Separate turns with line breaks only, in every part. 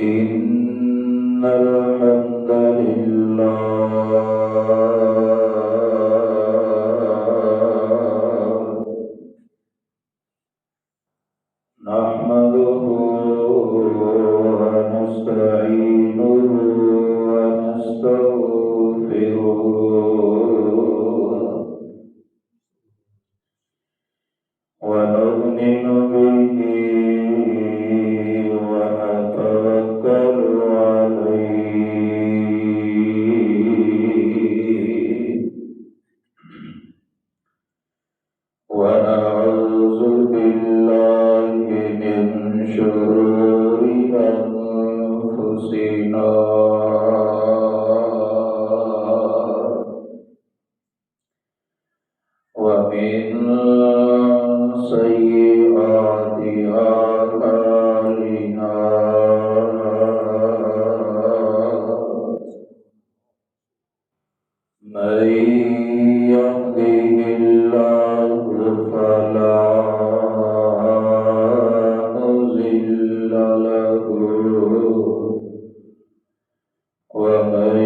إن الحمد لله نحمده ونستعينه ونستغفره ونؤمن به ونتوكل عليه ونعوذ بالله من شرور أنفسنا ومن سيئات أعمالنا من يهده الله فلا مضل له ومن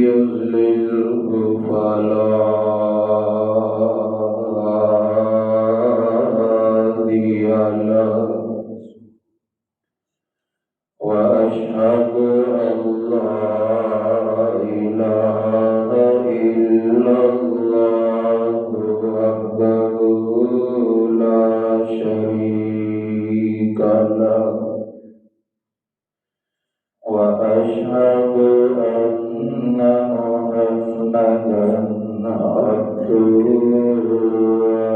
يضلله فلا هادي له وأشهد أن لا إله إلا الله وحده لا شريك له وأشهد أن محمدا عبده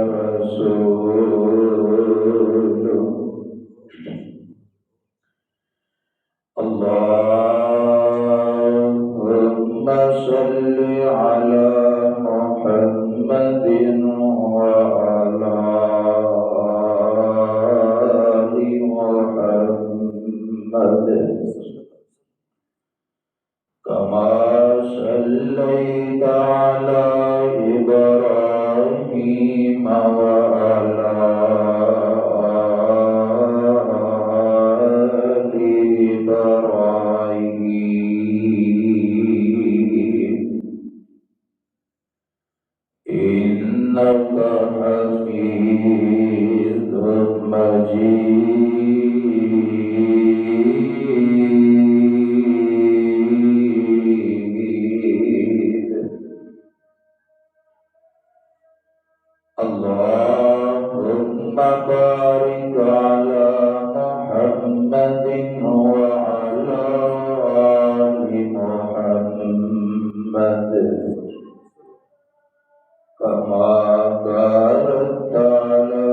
ورسوله اللهم صل على محمد وعلى آل محمد كما صليت على إبراهيم وعلى آل إبراهيم إنك حميد مجيد اللهم بارك على محمد وعلى آل محمد كما باركت على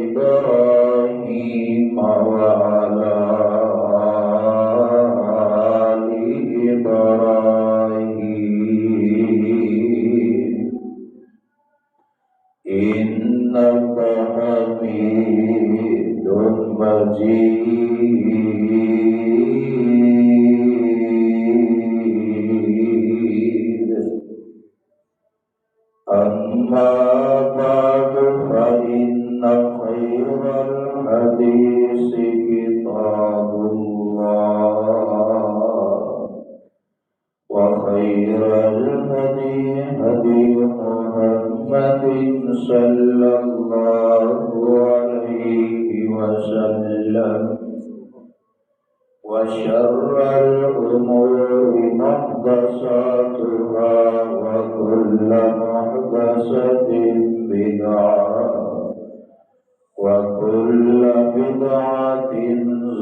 إبراهيم وعلى آل إبراهيم إنك حميد مجيد أما بعد فإن خير الحديث كتاب الله وخير الهدي هدي محمد صلى الله عليه وسلم وشر الأمور محدثاتها وكل محدثة بدعة وكل بدعة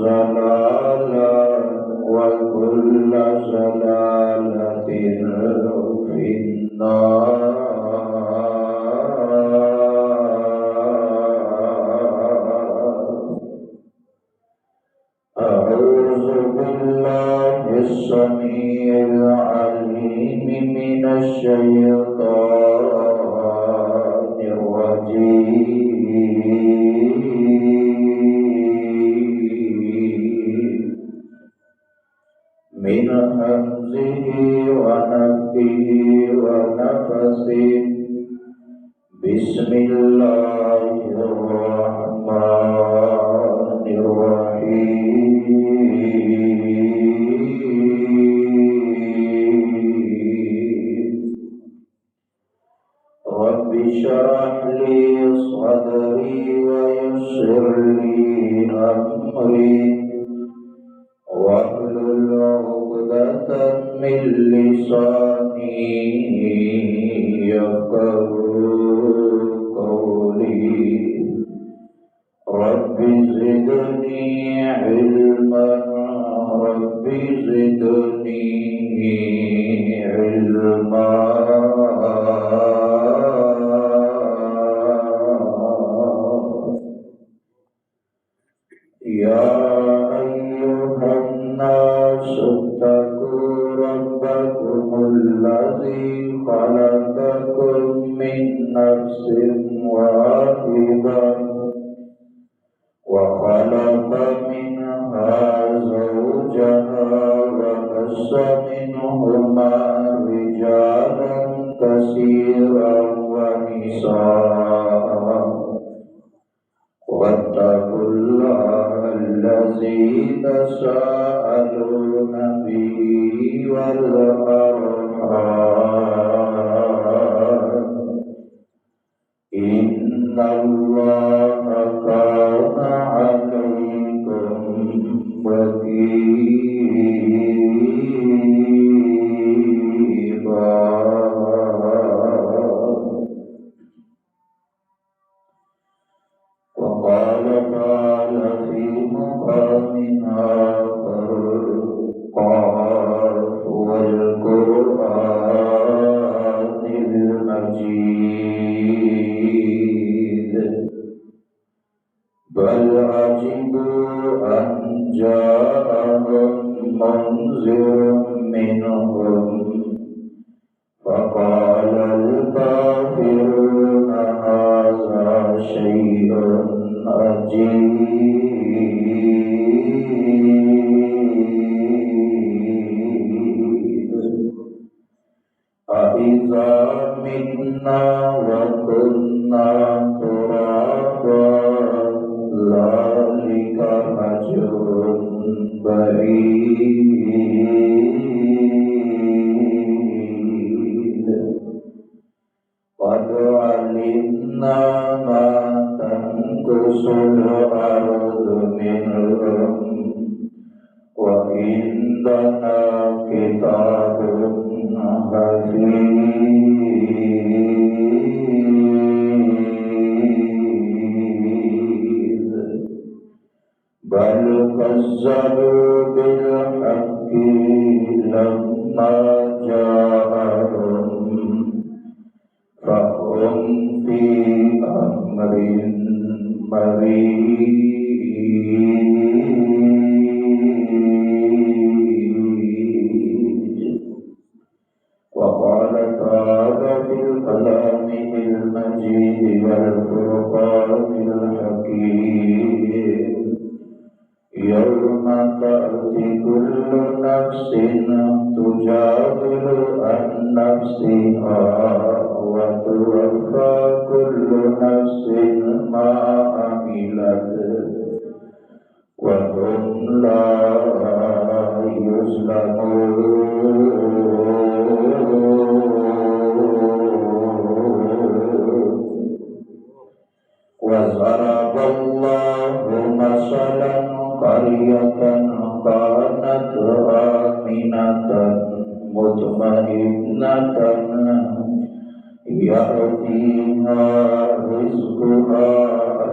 ضلالة وكل ضلالة في النار أعوذ بالله السميع العليم من الشيطان الرجيم من همزه ونفخه ونفثه بسم الله الرحمن الرحيم بلساني يفقهوا قولي رب زدني علما رب زدني علما يا أيها الناس اتقوا ربكم الذي خلقكم من نفس واحدة وخلق منها زوجها وبث منهما رجالا كثيرا ونساء واتقوا الله الذي تساءلون به والأرحام إن الله كان عليكم رقيبا وقال تعالى في مقام آخر قاف والقرآن المجيد بل عجبوا أن جاءهم منذر منهم فقال الكافرون هذا شيء عجيب أإذا متنا وكنا ترابا ذلك رجل بعيد قد علمنا ما تنقص الأرض منهم وعندنا كتاب حفيظ بل كذبوا بالحق لما جاءهم فهم في أمر مريج وقال تعالى في الكلام المجيد والفرقان الحكيم يوم تأتي كل نفس تجادل عن نفسها وتوفى كل نفس ما عملت وهم لا يظلمون وضرب الله مثلا قرية كانت آمنة مطمئنة يأتيها رزقها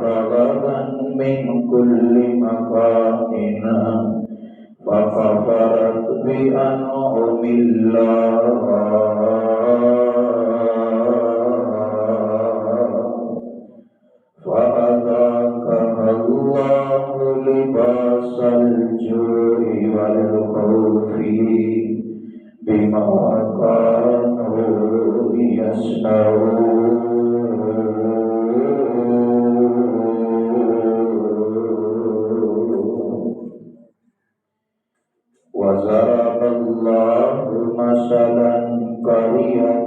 رغدا من كل مكان فكفرت بأنعم الله فأذاقها الله لباس الجوع والخوف بما كانوا يصنعون وضرب الله مثلا قرية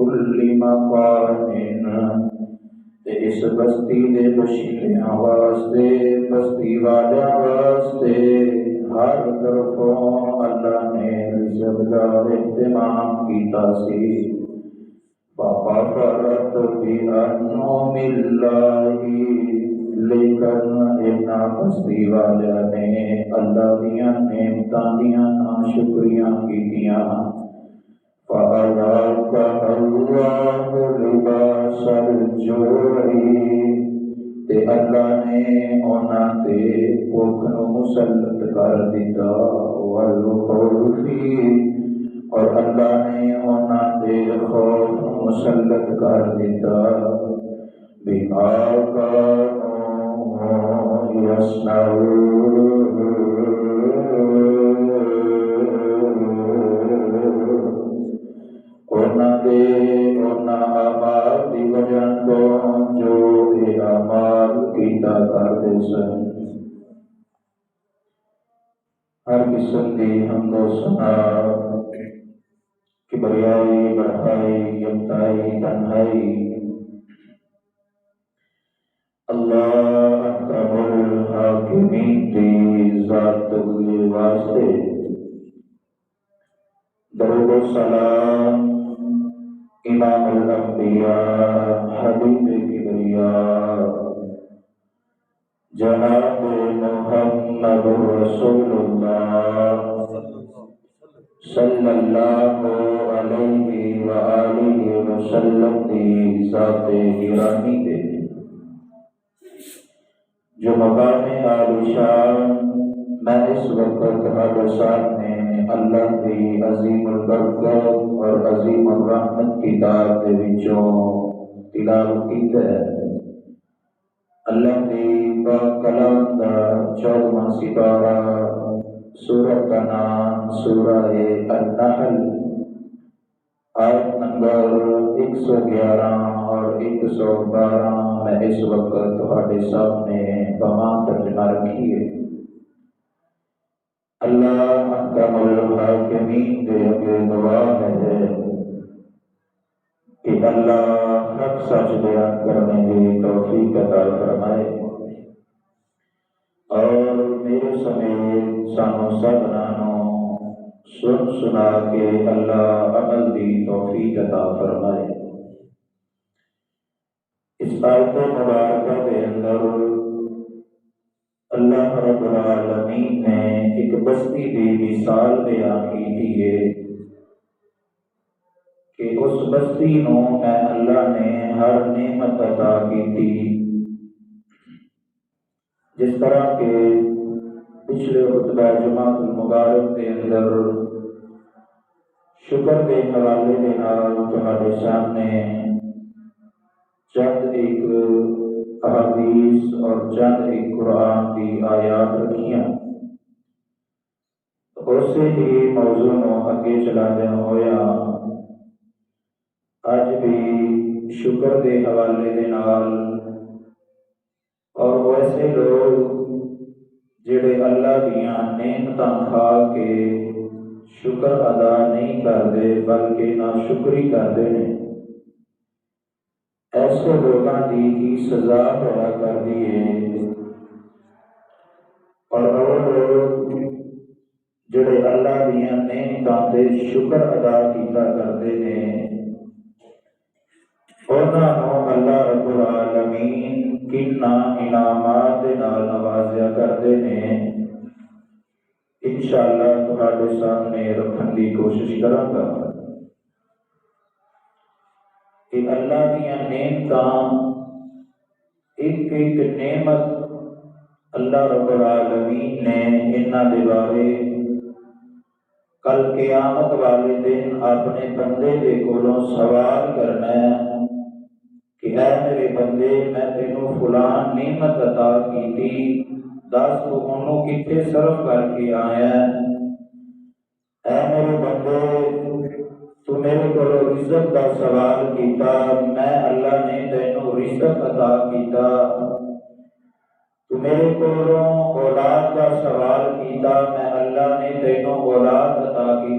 کل مکان تے اس بستی دے بشیلیاں واسطے بستی والیاں واسطے ہر طرفوں اللہ نے رزق دا اہتمام کیتا سی فَغَفَرَتْ بِأَنْعُمِ اللَّهِ لیکن انہاں بستی والیاں نے اللہ دیاں نعمتاں دیاں ناشکریاں کیتیاں فَأَذَاقَهَا اللَّهُ لِبَاسَ الْجُوعِ تے اللہ نے انہاں تے بھوک نو مسلط کر دیتا وَالْخَوْفِ اور اللہ نے انہاں تے خوف نو مسلط کر دیتا بِمَا كَانُوا يَصْنَعُونَ انہاں اعمال دی وجہ تو جو یہ اعمال کیتا کرتے سن ہر قسم دی حمد و ثنا کبریائی بڑائی یکتائی تنہائی اللہ اکرم الحاکمین دی ذات کے واسطے درود و سلام امام الانبیاء حبیب کبریاء جناب محمد رسول اللہ صلی اللہ علیہ وآلہ وسلم دی ذات گرامی دے جو مقام عالی شان میں اس وقت تمہارے سامنے اللہ کی عظیم البرکت اور عظیم الرحمت کتاب دے وچوں تلاوت کیتا ہے اللہ کی پاک کلام دا 14واں سپارہ سورۃ کا نام سورہ النحل آیت نمبر 111 اور 112 میں اس وقت تمہارے سامنے بما ترجمہ رکھی ہے اللہ احکم الحاکمین دے اگے دعا ہے کہ اللہ حق سچ بیان کرنے کی توفیق عطا فرمائے اور میرے سمیت سانو سبنانو سن سنا کے اللہ عمل دی توفیق عطا فرمائے اس آیت مبارکہ کے اندر اللہ رب العالمین نے ایک بستی کی مثال بیان کی ہے کہ اس بستی نو میں اللہ نے ہر نعمت عطا کی تھی جس طرح کہ پچھلے خطبہ جمعہ المبارک کے اندر شکر کے حوالے کے نال تمہارے سامنے چند ایک احادیث اور چند ایک قرآن کی آیات رکھیاں اسے ہی موضوع نو اگے چلاندے ہویا اج بھی شکر کے حوالے کے نال اور ویسے لوگ جڑے اللہ دیاں نعمتاں کھا کے شکر ادا نہیں کرتے بلکہ ناشکری کرتے ہیں ایسے لوگاں کی سزا ہوا کرتی ہے اور وہ لوگ جڑے اللہ دیاں نعمتاں تے شکر ادا کیتا کرتے ہیں انہاں نوں اللہ رب العالمین کنا انعامات دے نال نوازیا کرتے ہیں انشاءاللہ تمہارے سامنے رکھن کی کوشش کراں گا کہ اللہ دیا نعمتاں ایک ایک نعمت اللہ رب العالمین نے انہاں دے بارے کل قیامت والے دن اپنے بندے دے کولوں سوال کرنا ہے کہ اے میرے بندے میں تینوں فلان نعمت عطا کیتی دس تو انہوں کتنے صرف کر کے آیا اے میرے بندے تو میرے کو رزق کا سوال کیتا میں اللہ نے تینوں رزق عطا کیتا تو میرے کو اولاد کا سوال کیتا میں اللہ نے تینوں اولاد عطا کی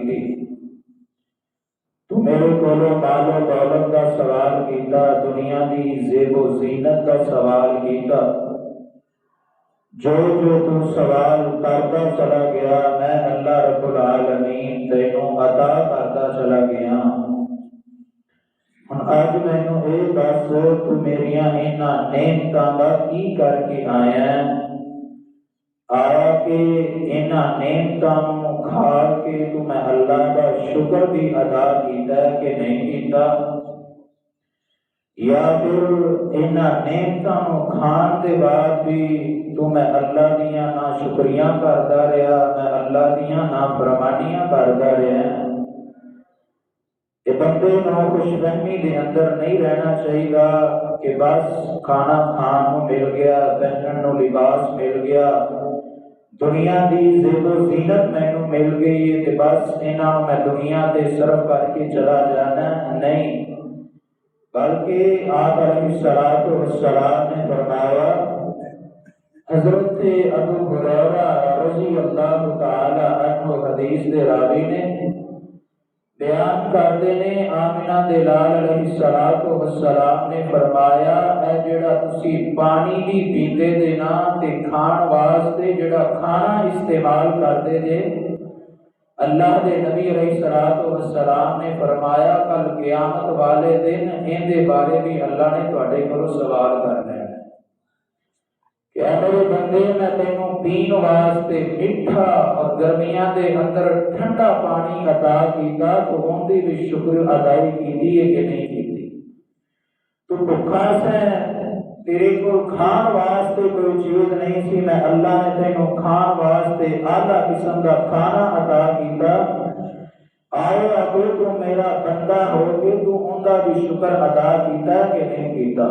تو میرے کو مال و دولت کا سوال کیتا، دنیا کی زیب و زینت کا سوال کیتا، جو تو سوال کرتا چلا گیا میں اللہ رب العالمین تینوں عطا کرتا چلا گیا۔ ہن اج مینوں اے دس تو میریاں انہاں نعمتاں دا کی کر کے آیا کہ انہاں نعمتاں نوں کھا کے تو میں اللہ کا شکر بھی ادا کیتا ہے کہ نہیں کیتا، یا پھر انہاں نعمتاں نوں کھان دے بعد بھی تو میں اللہ دیاں نا شکریاں کردا رہیا، میں اللہ دیاں نا فرمانیاں کردا رہیا۔ کہ بندے نو خوش فہمی دے اندر نہیں رہنا چاہیے کہ بس کھانا کھان نو مل گیا، پہنن نو لباس مل گیا، دنیا دی زیب و زینت مینوں مل گئی ہے کہ بس انہاں میں دنیا تے صرف کر کے چلا جانا، نہیں، بلکہ آپ علیہ السلام نے فرمایا، حضرت ابو ہریرہ رضی اللہ تعالی عنہ حدیث دے راوی نے بیان کرتے نے، آمنہ دے لال علیہ السلام نے فرمایا، اے جڑا تسی پانی بھی پیندے دے نا تے کھان واسطے جڑا کھانا استعمال کرتے دے، اللہ دے نبی علیہ السلام نے فرمایا کل قیامت والے دن ان دے بارے بھی اللہ نے تواڈے کولوں سوال کرنا ہے کہ اے میرے بندے میں تینوں پین واسطے میٹھا اور گرمیاں دے اندر ٹھنڈا پانی عطا کیتا، تو ان دی بھی شکر ادائی کیتی ہے کہ نہیں کیتی؟ تو بھکھا سے تیرے کو کھان واسطے کوئی چیز نہیں سی، میں اللہ نے تینوں کھان واسطے اعلیٰ قسم کا کھانا عطا کیتا، آئے اگر تو میرا بندہ ہو کے تو ان کا بھی شکر ادا کیتا کہ نہیں کیتا؟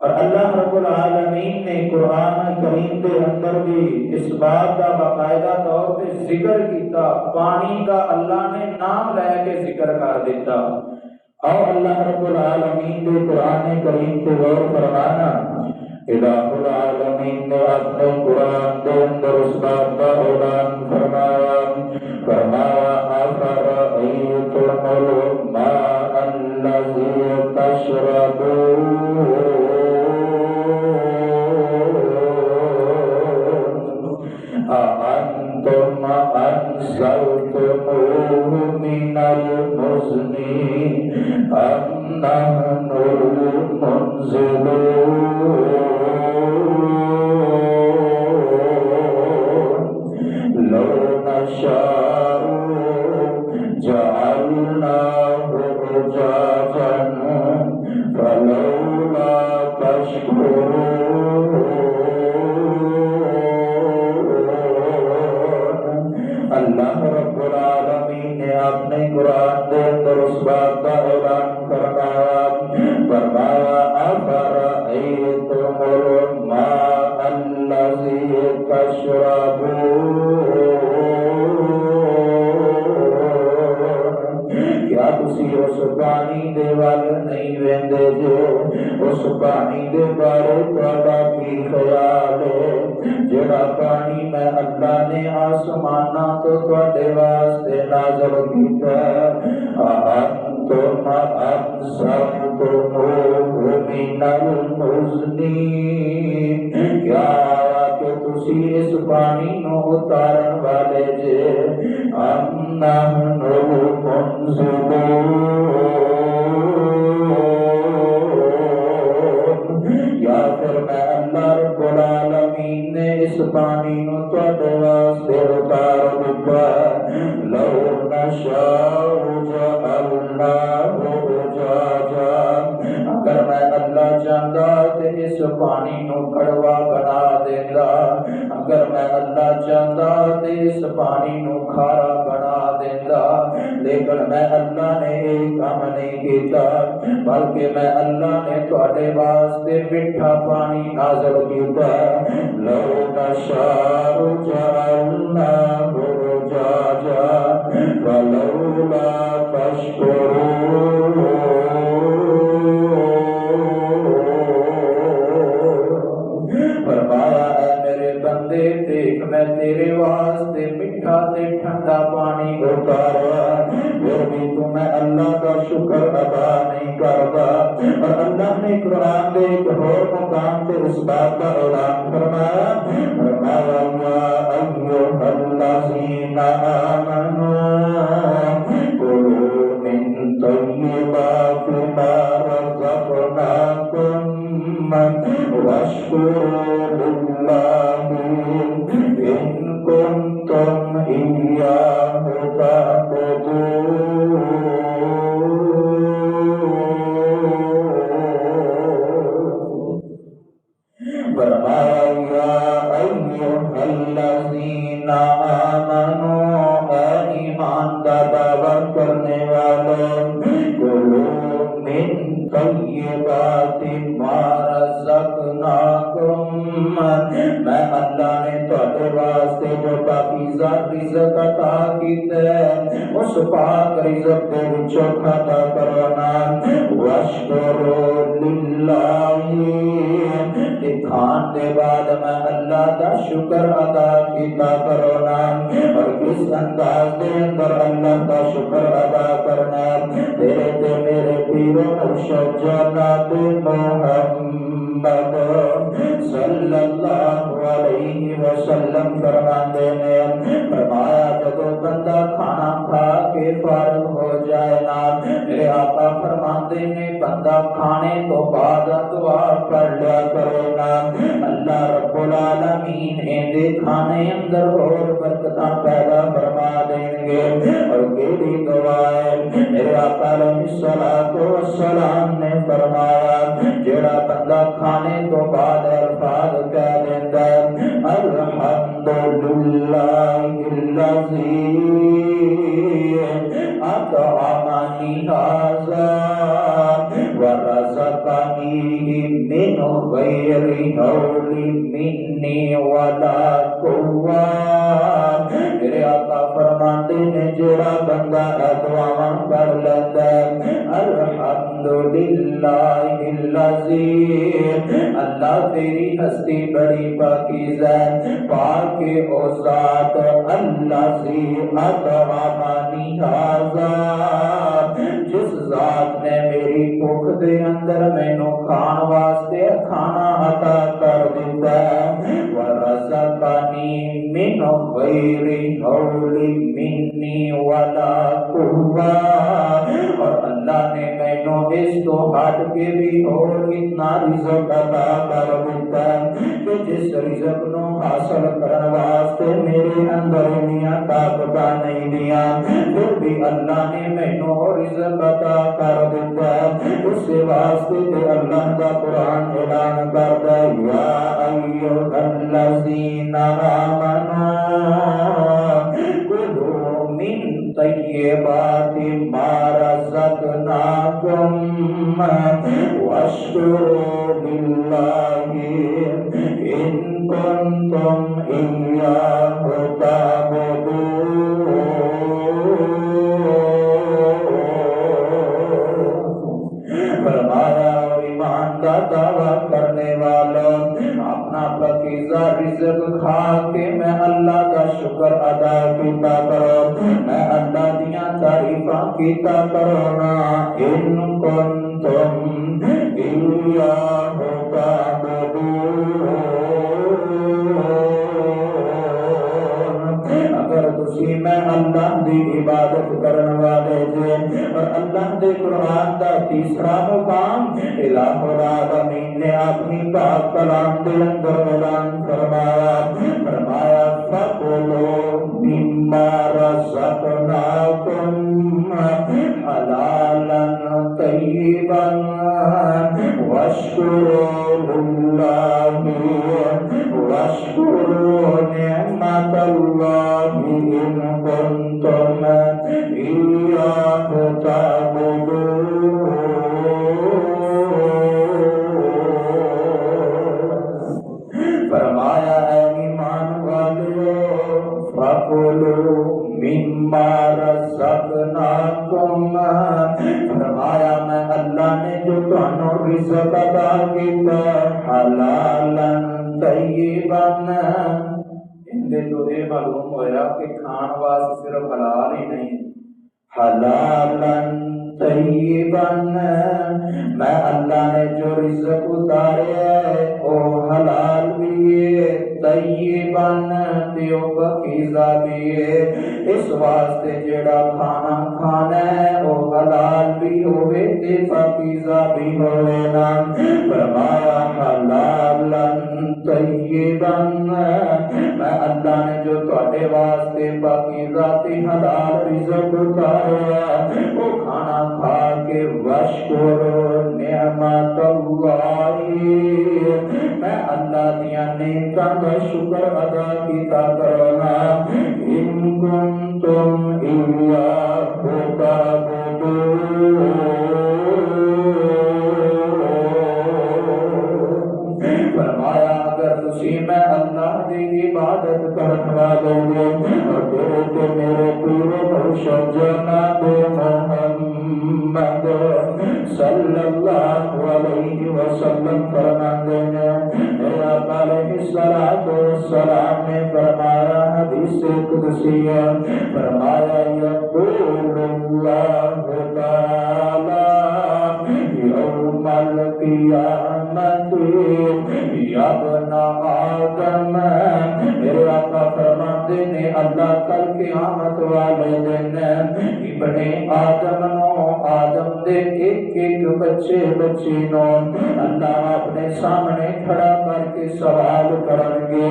اور اللہ رب العالمین نے قرآن کریم کے اندر بھی اس بات کا باقاعدہ طور پہ ذکر کیتا، پانی کا اللہ نے نام لے کے ذکر کر دیتا۔ اور اللہ رب العالمین کے قرآن کریم کے غور فرمانا، الہ العالمین نے اپنے قرآن کے اندر اس بات کا اعلان فرمایا، افرأیتم الماء الذی تشربون أأنتم أنزلتموه من المزن أم نحن المنزلون لو نشاء جعلناه أجاجا فلولا تشكرون۔ اللہ رب العالمین نے اپنے قرآن کے اندر اس بات کا اعلان فرمایا افرأیتم الماء الذی تشربون، کیا تسی اس پانی دے وال نہیں ویندے جو اس پانی دے بارے تہاڈا کی خیال ہے جڑا پانی میں اللہ نے آسماناں تو تواڈے واسطے نازل کیتا، أأنتم أنزلتموه من المزن، کیا کہ تسی اس پانی نو اتارن والے جے، أم نحن المنزلون، یا پھر میں اللہ رب العالمین نے اس پانی نو تواڈے واسطے اتار دیتا، لو نشاء جعلناه أجاجا، اگر میں اللہ چاہتا تے اس پانی نو کڑوا بنا دیندا، اگر میں اللہ چاہتا تے اس پانی نو کھارا بنا دیندا، لیکن میں اللہ نے ایک کام نہیں کیتا، بلکہ میں اللہ نے تواڈے واسطے میٹھا پانی نازل کیتا، لو نشاء جعلناه أجاجا فلولا تشكرون۔ فرمایا اے میرے بندے دیکھ میں تیرے واسطے میٹھا تے ٹھنڈا پانی اتارا، پھر بھی تو میں اللہ کا شکر ادا نہیں کرتا۔ اور اللہ نے قرآن کے ایک اور مقام پہ اس بات کا اعلان فرمایا، فرمایا یا ایھا الذین آمنوا کلوا من طیبات ما رزقناکم واشکروا للہ ان کنتم ایاہ تعبدون۔ فرمایا یا ایھا الذین آمنوا، اے ایمان کا دعویٰ کرنے والوں، کلوا من طیبات ما رزقناکم، میں اللہ نے تھوڑے واسطے جو پاکیزہ رزق عطا کیتا ہے اس پاک رزق دے وچوں کھاتا کرنا، واشکروا للہ، کھان دے بعد میں اللہ کا شکر ادا کیتا کرنا۔ اور کس انداز دے اندر اللہ کا شکر ادا کرنا، تیرے تے میرے پیر و مرشد جناب محمد صلی اللہ علیہ وسلم فرماتے ہیں، فرمایا جب بندہ کھانا کھا کے فارغ ہو جائے نا، میرے آقا فرماتے ہیں بندہ کھانے تو بعد دعا پڑھ لیا کرے نا، اللہ رب العالمین اندے کھانے اندر اور برکتاں پیدا فرما دیں گے۔ اور کیڑی دعا ہے، میرے آقا علیہ الصلوۃ والسلام نے فرمایا جڑا بندہ کھانے تو بعد الفاظ کہہ دیتا ہے الحمدللہ الذی اطعمنی ھذا ورزقنی من غیر حول منی ولا قوہ، میرے آقا فرماتے ہیں جڑا بندہ دعاواں کر لیتا ہے الحمدللہ الذی، اللہ تیری ہستی بڑی پاکیزہ ہے، پاک او ذات الذی اطعمنی ھذا، جس ذات نے میری بھوک دے اندر مینوں کھان واسطے کھانا عطا کر دیتا ہے، ورزقنی من غیر حول منی ولا قوہ، اور اللہ نے مینوں اس تو ہٹ کے بھی اور اتنا رزق عطا کر دیتا ہے کہ جس رزق نو حاصل کرن واسطے میرے اندر انیاں طاقتاں نہیں دیاں، پھر بھی اللہ نے مینوں رزق عطا کر دیتا ہے۔ اس واسطے تے اللہ کا قرآن اعلان کرتا ہے یا ایھا الذین آمنوا کلوا من طیبات ما رزقناکم واشکروا للہ ان کنتم ایاہ تعبدون۔ فرمایا ایمان کا دعویٰ کرنے والوں، اپنا پاکیزہ رزق کھا کے میں اللہ کا شکر ادا کیتا کرو، میں اللہ دیاں تعریفاں کیتا کرو نا، ان کنتم ایاہ تعبدون، اگر تسی میں اللہ دی عبادت کرن والے جے، اور اللہ دے قرآن دا تیسرا مقام الہ العالمین نے اپنی پاک کلام دے اندر اعلان فرمایا، فرمایا فَكُلُوا مِمَّا رَزَقْنَاكُمْ حَلَالًا طَيِّبًا وَاشْكُرُوا لِلَّهِ وَاشْكُرُوا نِعْمَةَ اللَّهِ إِن كُنتُمْ إِيَّاهُ تَعْبُدُونَ۔ فرمایا اے ایمان والو فَكُلُوا مِمَّا رَزَقْنَاكُمْ، فرمایا میں اللہ نے جو تانوں رزق عطا کیتا حلالًا طیباً، اندے تو یہ معلوم ہویا کہ کھان واسطے صرف حلال ہی نہیں، حلالًا میں اللہ نے جو رزق اتارے ہے او حلال بھی ہے طیبن تے او پاکیزہ بھی ہے اس واسطے جڑا کھانا کھانا ہے او حلال بھی ہوئے تے پاکیزہ بھی ہوئے نا فرمایا حلالن طیبن میں اللہ نے جو تواڈے واسطے پاکیزہ تے حلال رزق اتاریا وہ کھانا کھا کے وشکر نعمت اللہ میں اللہ دیا نعمتاں کا شکر ادا کیتا کرنا ان کنتم ایاہ تعبدون فرمایا اگر تسی میں اللہ دی عبادت کرنے والے اور تیرے میرے پیرو مرشد جناب محمد صلی اللہ علیہ وسلم فرماتے ہیں اے آقا علیہ السلام نے فرمایا حدیث قدسی ہے فرمایا یقول اللہ تعالی یوم القیامت یا ابن آدم میرے آقا فرماتے ہیں اللہ کل قیامت والے دن ابن آدم نو آدم دے ایک ایک بچے نو اللہ اپنے سامنے کھڑا کر کے سوال کریں گے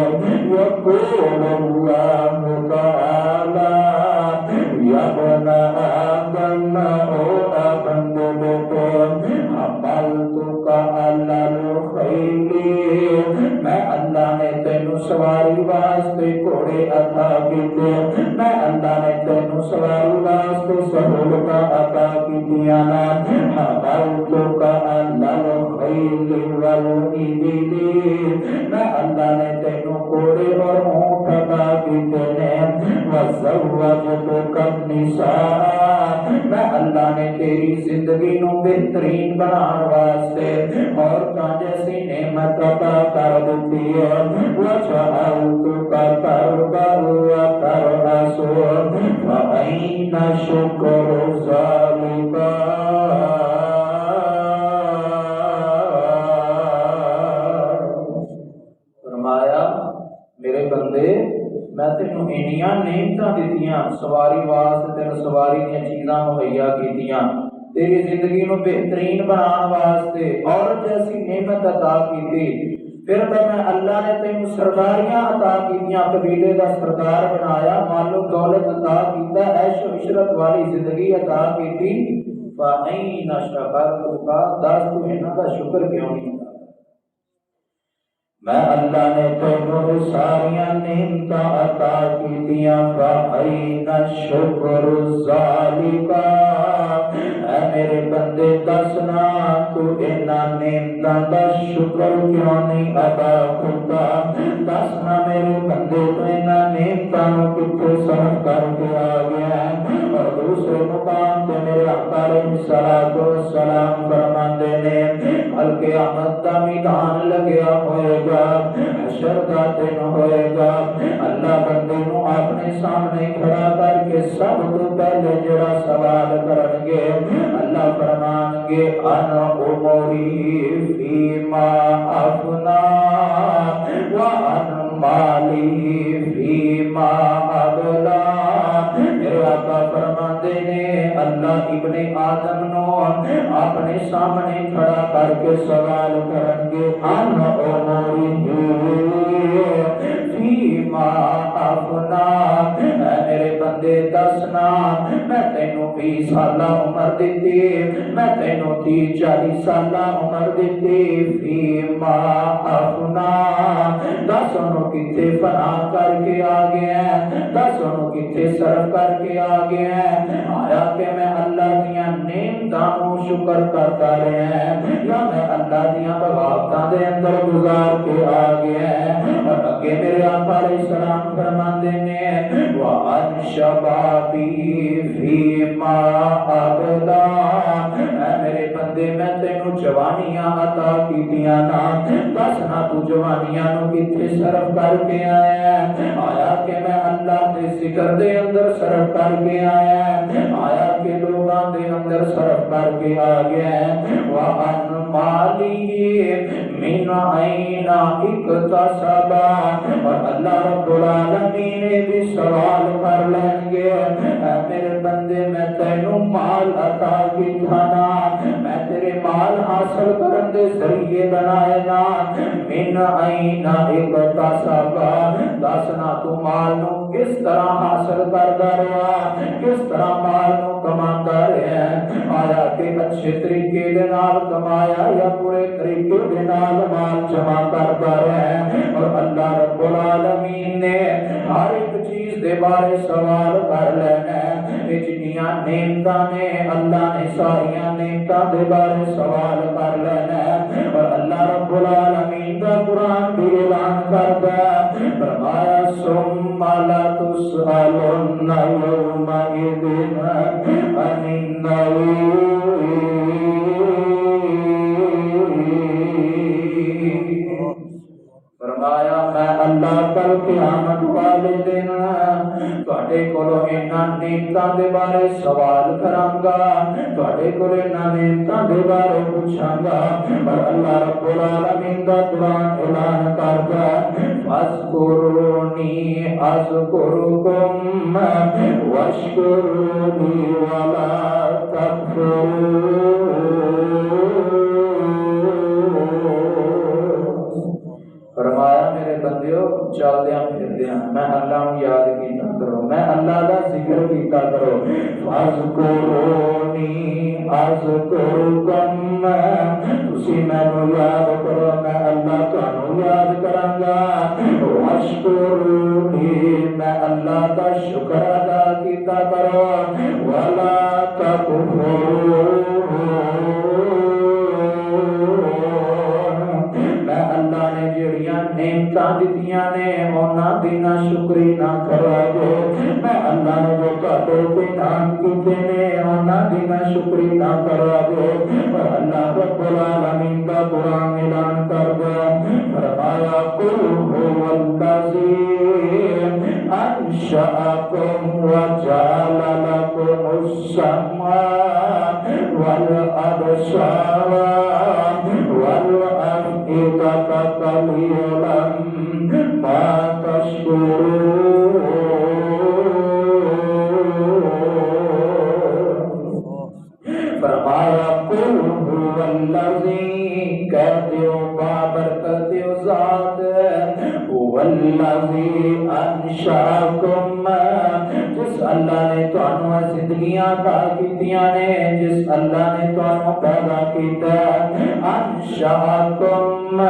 یقول اللہ تعالی یا ابن آدم او آدم دے بیٹے حملتک علی الخیل میں اللہ نے تینوں سواری واسطے گھوڑے عطا کیتے میں اللہ نے تینوں سواری واسطے سہولتاں عطا کیتیاں حملتک علی الخیل والابل میں اللہ نے تینوں گھوڑے اور اونٹ عطا کیتے نے وزوجتک النساء میں اللہ نے تیری زندگی نو بہترین بنان واسطے عورتاں جیسی نعمت عطا کر دیتی ہے وجعلتک تربر وترأس فأین شکر ذلک فرمایا میرے بندے میں تینوں اینیاں نعمتاں دتیاں سواری واسطے تینوں سواری دیاں چیزاں مہیا کیتیاں تیری زندگی نو بہترین بنان واسطے اور جیسی نعمت عطا کیتی پھر تو میں اللہ نے تینوں سرداریاں عطا کیتیاں قبیلے دا سردار بنایا مال و دولت عطا کیتا عیش و عشرت والی زندگی عطا کیتی فَأَيْنَ شَكَرْتُكَ دس تو انہاں دا شکر کیوں نہیں میں اللہ نے تینوں ساریاں نعمتاں عطا کیتیاں فَأَيْنَ شُكْرُ ذَلِكَ اے میرے بندے دسنا تو انہاں نعمتاں دا شکر کیوں نہیں ادا کرتا دسنا میرے بندے تو انہاں نعمتاں کتنے صرف کر کے آ گیا اور دوسرے مقام تے میرے آقا علیہ السلام فرماندے نے کل قیامت دا میدان لگیا ہوئے گا حشر دا دن ہوئے گا اللہ بندے نو اپنے سامنے کھڑا کر کے سب تو پہلے جڑا سوال کرن گے اللہ فرمان گے انا عمری فیما افنا وان مالی فیما ابلا میرے آقا فرماندے نے اللہ ابن آدم نو اپنے سامنے کھڑا کر کے سوال کرن گے انا عمری فیما افنا میرے بندے دسنا میں تینوں 20 سالہ عمر دیتی میں تینوں 30-40 سالہ عمر دیتی فیما افنا دس انہوں کتے فنا کر کے آگے ہیں دس انہوں کتے صرف کر کے آگے ہیں آیا کہ میں اللہ دیا نعمتوں شکر کرتا رہے ہیں یا میں اللہ دیا بغاوتاں دے اندر گزار کے آگے ہیں اور اگے میرے آقا علیہ السلام فرماندے نے وَأَنْ شَبَابِي فِيمَا أَبْلَا اے میرے بندے میں تینوں جوانیاں عطا کیتیاں نا بس نہ تو جوانیاں نو کتھے صرف کر کے آیا ہے آیا کہ میں اللہ دے ذکر دے اندر صرف کر کے آیا ہے آیا کہ لوگاں دے اندر اندر صرف کر کے آ گیا ہے وَأَنْ مَالِهِ مِنْ أَيْنَ اكْتَسَبَ اور اللہ رب العالمین نے بھی سوال کر لیں گے اے میرے بندے میں تینوں مال عطا کیتا نا میں تیرے مال حاصل کرن دے ذریعے بنائے نا من أَيْنَ اكْتَسَبَ دسنا تو مال نو کس طرح حاصل کردا رہا کس طرح مال نو کماندا رہا آیا کہ اچھے طریقے دے نال کمایا یا برے طریقے دے نال مال جمع کردا رہا اور اللہ رب العالمین نے ہر ایک چیز دے بارے سوال کر لینا ہے جنیاں نعمتاں نے اللہ نے ساریاں نعمتاں دے بارے سوال کر لینا ہے اور اللہ رب العالمین کا قرآن بھی اعلان کرتا ہے فرمایا ثم لا تسألن يومئذ عن النعيم فرمایا میں اللہ کل قیامت والے دن تواڈے کولوں انہاں نعمتاں دے بارے سوال کراں گا تواڈے کولوں انہاں نعمتاں دے بارے پوچھاں گا اور اللہ رب العالمین دا قرآن اعلان کردا فاذکرونی اذکرکم واشکرونی ولا تکفرون فرمایا میرے بندیو چلدیاں پھردیاں میں اللہ نو یاد کیتا کرو میں اللہ دا ذکر کیتا کرو فاذکرونی اذکرکم تسی مینوں یاد کرو میں اللہ تانوں یاد کراں گا واشکرونی میں اللہ دا شکر ادا کیتا کرو ولا تکفرون نعمتاں دتیاں نے انہاں دی نہ شکری نہ کرو گے میں اللہ نے جو تواڈے تے انعام کیتے نے انہاں دی نہ شکری نہ کرو گے پر اللہ رب العالمین کا قرآن اعلان کردا فرمایا قل هو الذی انشأکم وجعل لکم السمع والابصار والافئدة قلیلا ما تشکرون فرمایا قل هو الذی کہہ دیو بابرکت ذات هو الذی انشأکم جس اللہ نے تانوں زندگیاں عطا کیتیاں نے جس اللہ نے تانوں پیدا کیتا انشأکم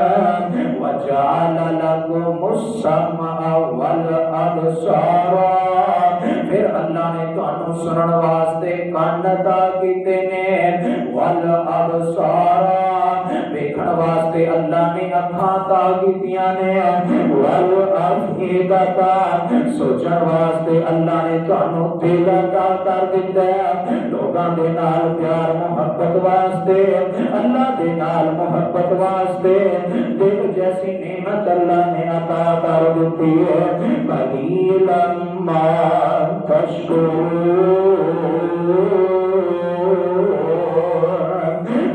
وجعل لکم السمع والابصار پھر اللہ نے تانوں سنن واسطے کان عطا کیتے نے والابصار دیکھن واسطے اللہ نے اکھاں عطا کیتیاں نے والافئدۃ سوچن واسطے اللہ نے تانوں دل عطا کر دتا ہے لوگاں دے نال پیار محبت واسطے اللہ دے نال محبت واسطے دل جیسی نعمت اللہ نے عطا کر دیتی ہے قلیلا ما تشکرون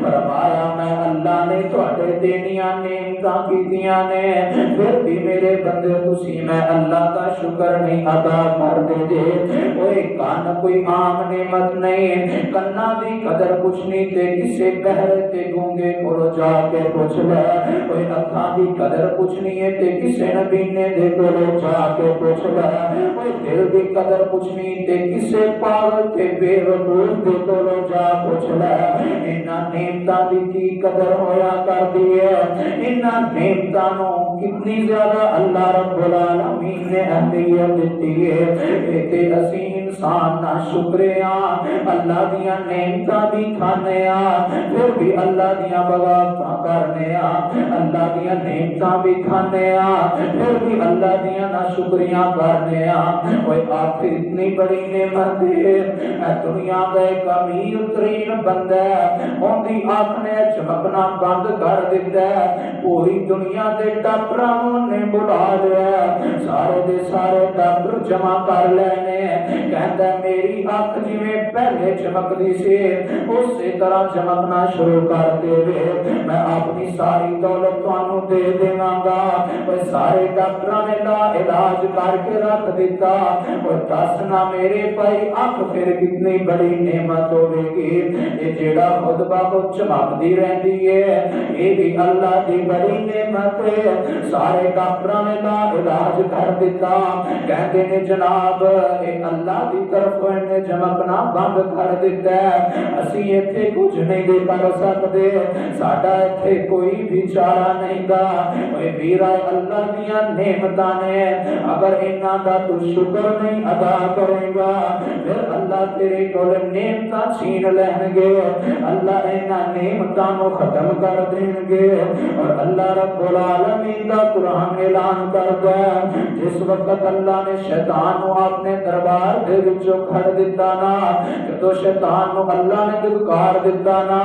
فرمایا میں اللہ نے تواڈے دینیاں نعمتاں کیتیاں نے پھر بھی میرے بندے تسی میں اللہ کا شکر نہیں ادا کردے جے اوے کان کوئی عام نعمت نہیں کنا دی قدر پوچھنی تے کسے بہرے تے گونگے کولو جا کے پوچھ لے اوے اکھاں دی قدر پوچھنی ہے تے کسے نبینے دے کولو جا کے پوچھ لے اوے دل دی قدر پوچھنی تے کسے پاگل تے بے وقوف دے کولو جا پوچھ لے انہاں نعمتاں دی کی قدر ہویا کردی ہے انہاں نعمتاں نو کتنی زیادہ اللہ رب العالمین نے اہمیت دیتی ہے کہ اسی انسان نہ شکریاں اللہ دیاں نعمتاں بھی کھانے پھر بھی اللہ دیاں بغاوتاں کرنے اللہ دیاں نعمتاں بھی کھانے پھر بھی اللہ دیاں نہ شکریاں کرنے کوئی آخر اتنی بڑی نعمت ہے دنیا کا ایک امیر ترین بندہ ان دی آنکھ نے چمکنا بند کر دیتا ہے پوری دنیا دے ٹاپراں نے بلا لیا سارے دے سارے ڈاکٹر جمع کر لینے کہتا ہے میری اکھ جویں پہلے چمکدی سی اسی طرح چمکنا شروع کر دے میں اپنی ساری دولت تانوں دے دیواں گا سارے ڈاکٹراں نے لا علاج کر کے رکھ دیتا دس نہ میرے بھائی اکھ پھر کتنی بڑی نعمت ہوے گی یہ جیڑا خود بخود چمکدی رہندی ہے یہ بھی اللہ دی بڑی نعمت ہے سارے ڈاکٹراں نے لا علاج کر دیتا کہتے نے جناب اے اللہ دی طرف نے چمکنا بند کر دیتا ہے اسی ایتھے کچھ نہیں کر سکتے ساڈا ایتھے کوئی بھی چارہ نہیں گا اے ویرا اللہ دیاں نعمتاں نے اگر انہاں دا تو شکر نہیں ادا کرے گا پھر اللہ تیرے کول نعمتاں چھین لین گے اللہ انہاں نعمتاں نو ختم کر دین گے اور اللہ رب العالمین دا قرآن اعلان کردا ہے جس وقت اللہ نے شیطان نو اپنے دربار دے وچوں کھڑ دتا نا جدوں شیطان نو اللہ نے دھکار دتا نا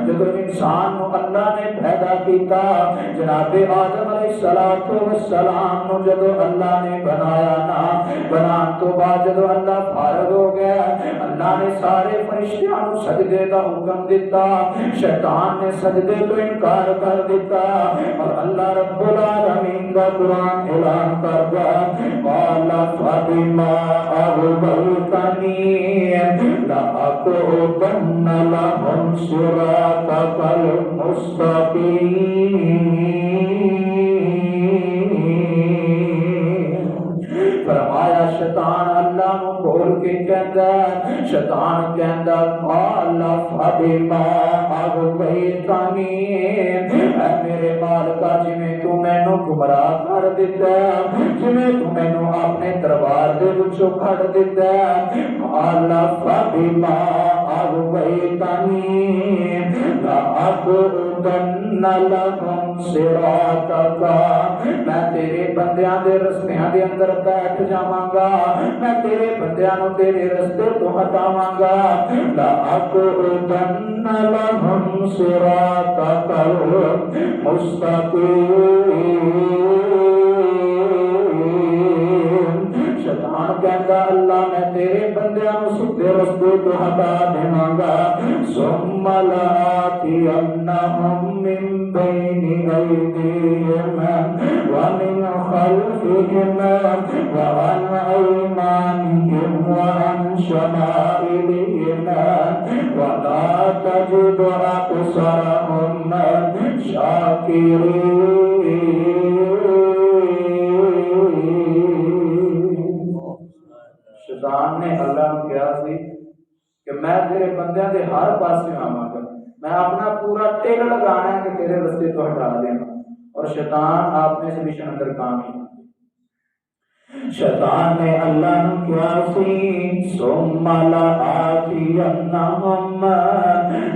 جدوں انسان نو اللہ نے پیدا کیتا جناب آدم علیہ السلام نو جدوں اللہ نے بنایا نا بنان تو بعد جدوں اللہ فارغ ہو گیا اللہ نے سارے فرشتیاں نو سجدے دا حکم دیتا شیطان نے سجدے تو انکار کر دیتا اور اللہ رب العالمین کا قرآن اعلان کردا قال فبما اغويتني لأقعدن لهم صراطك المستقيم فرمایا شیطان اللہ نو بول کے کہندا شیطان کہندا قال فبما اغويتني اے میرے مالکا جویں تو مینوں گمراہ کر دیتا جویں تو مینوں اپنے دربار دے وچوں کھڑ دیتا قال فبما اغويتني لأقعدن لهم صراطك میں تیرے بندیاں دے رستیاں دے اندر بیٹھ جاواں گا میں تیرے بندیاں نو تیرے رستے تو ہٹاواں گا لأقعدن لهم صراطك المستقيم شیطان کہتا اللہ میں تیرے بندیاں نو سیدھے رستے تو ہٹا دیواں گا ثم لآتینہم من بین ایدیہم ومن خلفہم وعن ایمانہم وعن شمائلہم ولا تجد اکثرہم شاکرین شیطان نے اللہ نے کہا سی کہ میں تیرے بندیاں دے ہر پاسے آواں گا میں اپنا پورا ٹیل لگانا ہے کہ تیرے رستے تو ہٹا دیں اور شیطان آپ میں سے بھی اندر کامیاب شیطان نے اللہ نے کیا سی ثم لآتینہم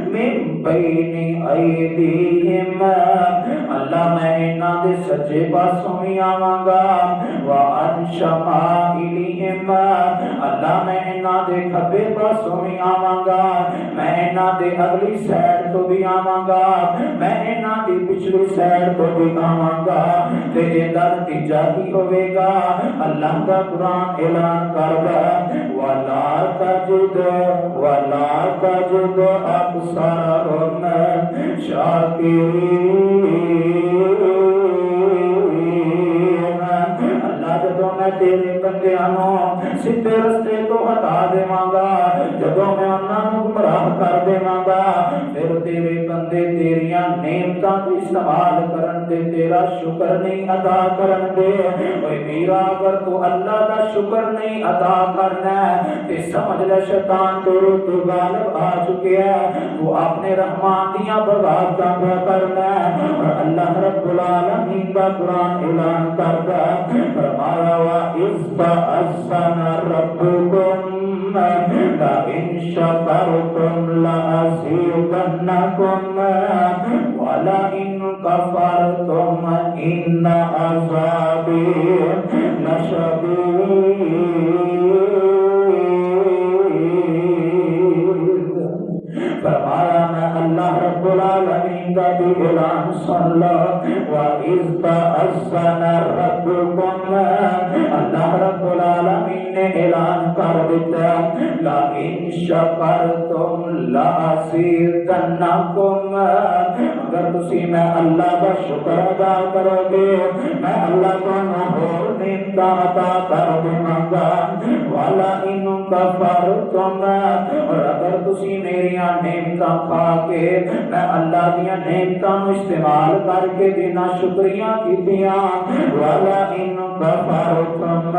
من بین ایدیہم اللہ میں انہاں دے سجے پاسوں بھی آواں گا وعن شمائلہم اللہ میں انہاں دے کھبے پاسوں بھی آواں گا میں انہاں دے اگلی سائڈ تو بھی آواں گا میں انہاں دی پچھلی سائڈ تو بھی آواں گا تے ایندا نتیجہ کی ہوے گا اللہ کا قرآن اعلان کردا ولا تجد اکثرہم شاکرین اللہ جدوں میں تیرے بندیاں نو سیدھے رستے تو ہٹا دیواں گا جدوں میں انہاں نو گمراہ کر دیواں گا پھر تیرے بندے تیریاں نعمتاں دی استعمال کرن دے تیرا شکر نہیں ادا کرن دے اوے میرا اگر تو اللہ کا شکر نہیں ادا کرنا تے سمجھ لے شیطان تیرے تو غالب آ چکے ہے تو اپنے رحمان دیاں بغاوتاں کرنا اور اللہ رب العالمین کا قرآن اعلان کرتا فرمایا وَإِذْ تَأَذَّنَ رَبُّكُمْ لَئِن شَكَرْتُمْ لَأَزِيدَنَّكُمْ وَلَئِن كَفَرْتُمْ إِنَّ عَذَابِي لَشَدِيدٌ فرمایا میں اللہ رب رب العالمین کا بھی اعلان سن لو وَإِذْ تَأَذَّنَ رَبُّكُمْ اللہ رب العالمین نے اعلان کر دیتا لَإِن شَكَرْتُمْ لَأَزِيدَنَّكُمْ اگر تسی میں اللہ کا شکر ادا کرو گے میں اللہ کو اور نعمتاں عطا کر دوں گا وَلَئِن كَفَرْتُمْ اور اگر تسی میری نعمتاں کھا کے میں اللہ دیاں نعمتاں استعمال کر کے دینا شکریہ کیتیاں وَلَئِن كَفَرْتُمْ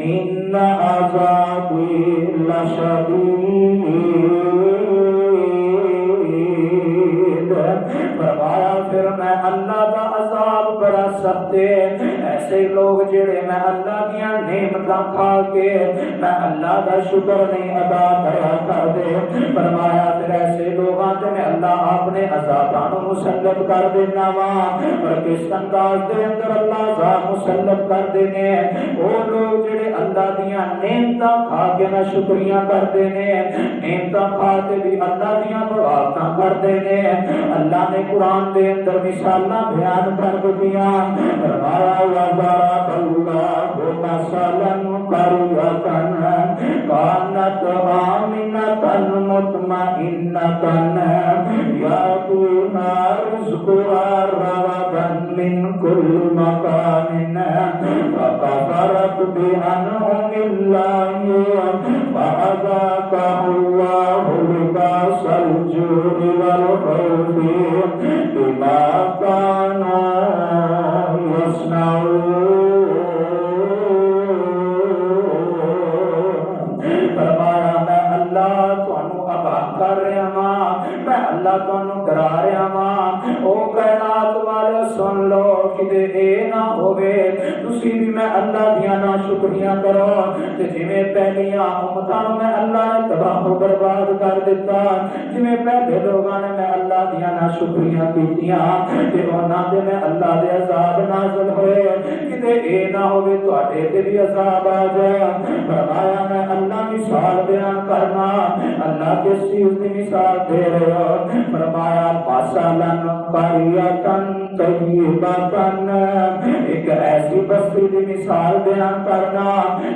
إِنَّ عَذَابِي لَشَدِيدٌ فرمایا پھر میں اللہ کا عذاب بڑا سخت ہے ایسے لوگ جڑے میں اللہ دیا نعمتاں کھا کے میں اللہ کا شکر نہیں ادا کریا کر دے فرمایا پھر ایسے لوگاں تے میں اللہ اپنے عذاباں نو مسلط کر دینا وا اور کس انداز دے اندر اللہ عذاب مسلط کر دینے او لوگ جڑے اللہ دیا نعمتاں کھا کے نہ شکریہ کرتے نے نعمتاں کھا کے بھی اللہ دیا بغاوتاں کرتے نے اللہ نے قرآن دے اندر مثالاں بیان کر دیا فرمایا وَضَرَبَ اللَّهُ مَثَلًا قَرْيَةً كَانَتْ آمِنَةً مُطْمَئِنَّةً يَأْتِيهَا رِزْقُهَا رَغَدًا مِنْ كُلِّ مَكَانٍ فَكَفَرَتْ بِأَنْعُمِ اللَّهِ فَأَذَاقَهَا اللَّهُ لِبَاسَ الْجُوعِ وَالْخَوْفِ بِمَا كَانُوا يَصْنَعُونَ فرمایا میں اللہ تانوں آگاہ کر رہا ہاں میں اللہ تانوں ڈرا رہا ہاں او کائنات والے سن لو کتے اے نہ ہوے تسی بھی میں اللہ دیاں نا شکریہ کرو تے جویں پہلیاں امتاں میں اللہ نے تباہ و برباد کر دیتا جویں پہلے لوگاں نے میں اللہ دیاں نا شکریہ کیتیاں تے انہاں دے میں اللہ دے عذاب نازل ہوئے کتے اے نہ ہوے تواڈے تے بھی عذاب آ جائے فرمایا میں اللہ مثال بیان کرنا اللہ کس چیز کی مثال دے رہے ہو فرمایا مثلاً قریۃ طیبۃ ایک ایسی بستی کی مثال بیان کرنا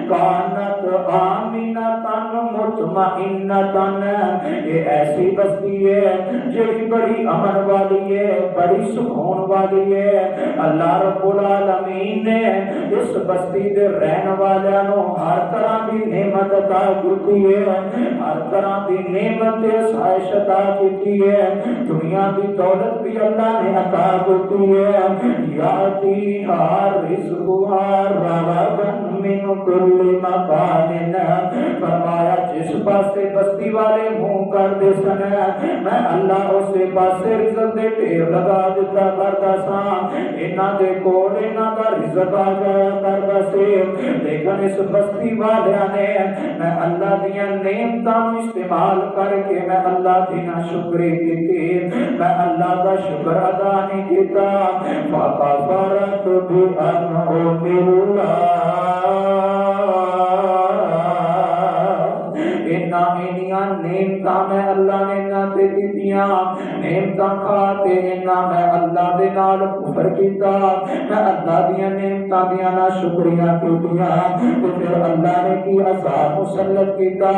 کانت آمنۃ مطمئنۃ یہ ایسی بستی ہے جڑی بڑی امن والی ہے بڑی سکون والی ہے اللہ رب العالمین نے اس بستی دے رہن والوں نو ہر طرح کی نعمت عطا کی ہے ہر طرح کی نعمت عائش عطا کی ہے دنیا کی دولت بھی اللہ نے عطا کی ہے یاتی ہر رزقها رغدا من کل مکان فرمایا جس پاسے بستی والے منہ کر دے سن میں اللہ اس پاسے رزق دے ڈھیر لگا دیتا کرتا سا انہاں دے کول انہاں دا رزق آ جایا کرتا سی لیکن اس بستی والیاں نے میں اللہ دیاں نعمتاں استعمال کر کے میں اللہ دی ناشکری کیتی میں اللہ دا شکر ادا نہیں کیتا فَكَفَرَتْ بِأَنْعُمِ اللَّهِ انہاں نعمتاں میں اللہ نے نہ تے دتیاں نعمتاں کھا تے انہاں میں اللہ دے نال کفر کیتا میں اللہ دیاں نعمتاں دیاں نا شکریہ کیتیاں تے پھر اللہ نے کی عذاب مسلط کیتا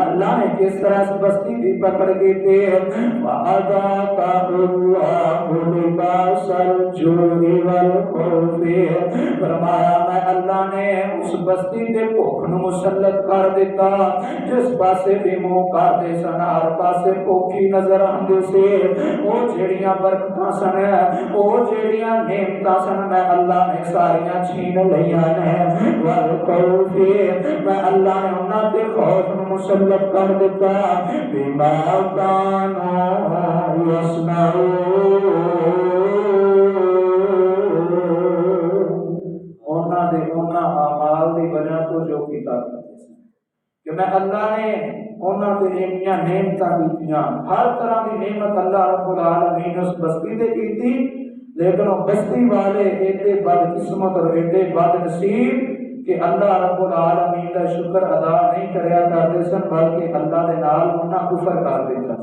اللہ نے کس طرح اس بستی دی پکڑ کی تے وَأَذَاقَهُ اللَّهُ لِبَاسَ الْجُوعِ وَالْخَوْفِ فرمایا میں اللہ نے اس بستی تے بھوک نو مسلط کر دیتا جس پاسے بھی منہ کرتے سن ہر پاسے بھوکی نظر آندے سے وہ جڑیاں برکتاں سن وہ جڑیاں نعمتاں سن میں اللہ نے ساریاں چھین لیاں نے والخوف میں اللہ نے انہاں دے خوف نو مسلط کر دیتا بما كانوا يصنعون انہاں اعمال دی وجہ تو جو کیتا کہ میں اللہ نے انہاں تے انیاں نعمتاں دتیاں ہر طرح دی نعمت اللہ رب العالمین اس بستی دے کیتی لیکن وہ بستی والے ایڈے بد قسمت اور ایڈے بد نصیب کہ اللہ رب العالمین کا شکر ادا نہیں کریا کرتے سن بلکہ اللہ دے نال انہاں کفر کر دیتا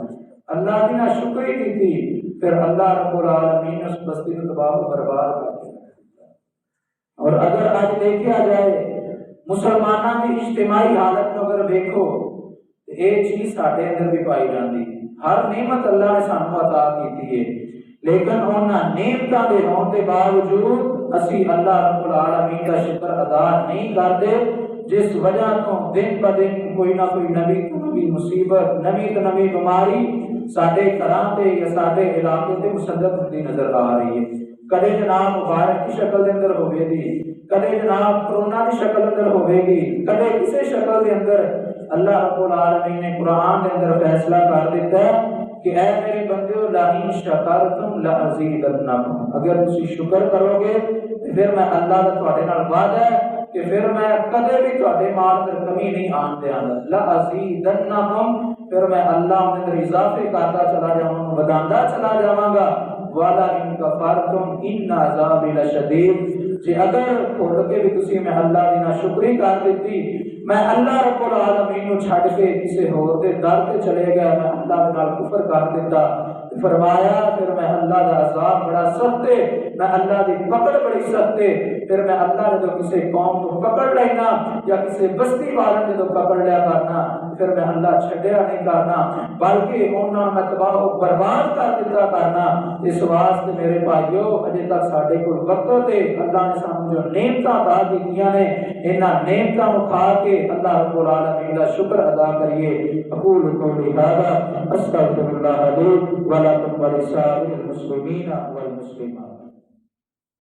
اللہ کی نہ شکری کی تھی، پھر اللہ رب العالمین اس بستی کو تباہ و برباد کر دیا۔ اور اگر آج دیکھا جائے مسلمانوں کی اجتماعی حالت میں اگر دیکھو تو ایک چیز ساڈے اندر بھی پائی جاتی ہے، ہر نعمت اللہ نے سانو عطا کی ہے، لیکن انہاں نعمتاں دے ہون دے باوجود اسی اللہ رب العالمین کا شکر ادا نہیں کرتے، جس وجہ تو دن ب دن کوئی نہ کوئی نبی مصیبت، نبی بیماری ساڈے گھراں تے یا ساڈے علاقے تے مسلط ہوتی نظر آ رہی ہے۔ کدے جناب مبارک کی شکل دے اندر ہوے گی، کدے جناب کرونا کی شکل اندر ہوے گی، کدے کسی شکل دے اندر اللہ رب العالمین نے قرآن دے اندر فیصلہ کر دیتا ہے کہ اے میرے بندیو لئن شکرتم لازیدنکم، اگر تسی شکر کرو گے تو پھر میں اللہ کا تواڈے نال وعدہ ہے کہ پھر میں کدے بھی تواڈے مال اندر کمی نہیں آن دیاں گا، لازیدنکم، پھر میں اللہ کے اندر اضافے کرتا چلا جاواں گا، وداندا چلا جاواں گا، وَلَئِن كَفَرْتُمْ إِنَّ عَذَابِي لَشَدِيدٌ، جے اگر کھول کے بھی تسی میں اللہ دی ناشکری کر دیتی، میں اللہ رب العالمین نو چھڈ کے کسی ہور دے در تے چلے گیا، میں اللہ دے نال کفر کر دیتا، فرمایا پھر میں اللہ دا عذاب بڑا سخت ہے، میں اللہ دی پکڑ بڑی سخت ہے، پھر میں اللہ نے جو کسی قوم کو پکڑ لینا یا کسی بستی والے نے جو پکڑ لیا کرنا، پھر میں اللہ چھڈیا نہیں کرنا بلکہ انہاں میں تباہ و برباد کر دیتا کرنا۔ اس واسطے میرے بھائیو اجے تک ساڈے کول وقت ہے، اللہ نے سانو جو نعمتاں عطا کیتیاں نے انہاں نعمتاں نو کھا کے اللہ رب العالمین کا شکر ادا کریے۔ اقول قولی ھذا استغفر اللہ لی ولکم ولسائر المسلمین والمسلمات۔